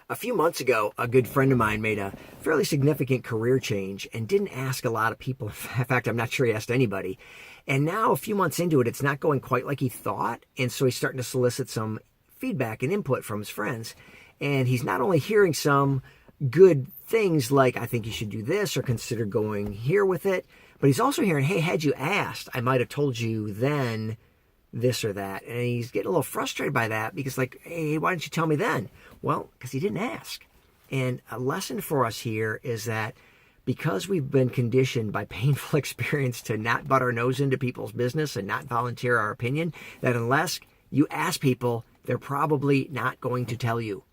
A few months ago, a good friend of mine made a fairly significant career change and didn't ask a lot of people. In fact, I'm not sure he asked anybody. And now, a few months into it, it's not going quite like he thought. And so he's starting to solicit some feedback and input from his friends. And he's not only hearing some good things like, I think you should do this or consider going here with it, but he's also hearing, hey, had you asked, I might have told you then this or that. And he's getting a little frustrated by that because, like, hey, why didn't you tell me then? Well, because he didn't ask. And a lesson for us here is that because we've been conditioned by painful experience to not butt our nose into people's business and not volunteer our opinion, that unless you ask people, they're probably not going to tell you.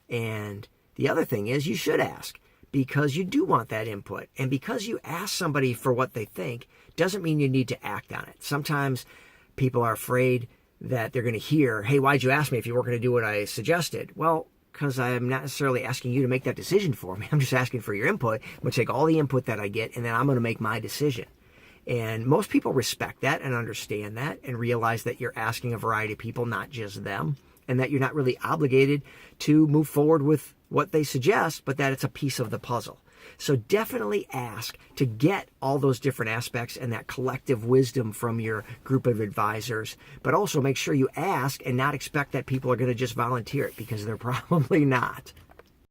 And the other thing is you should ask because you do want that input. And because you ask somebody for what they think doesn't mean you need to act on it. Sometimes people are afraid that they're going to hear, hey, why'd you ask me if you weren't going to do what I suggested? Well, because I'm not necessarily asking you to make that decision for me. I'm just asking for your input. I'm going to take all the input that I get, and then I'm going to make my decision. And most people respect that and understand that and realize that you're asking a variety of people, not just them, and that you're not really obligated to move forward with what they suggest, but that it's a piece of the puzzle. So definitely ask to get all those different aspects and that collective wisdom from your group of advisors, but also make sure you ask and not expect that people are going to just volunteer it because they're probably not.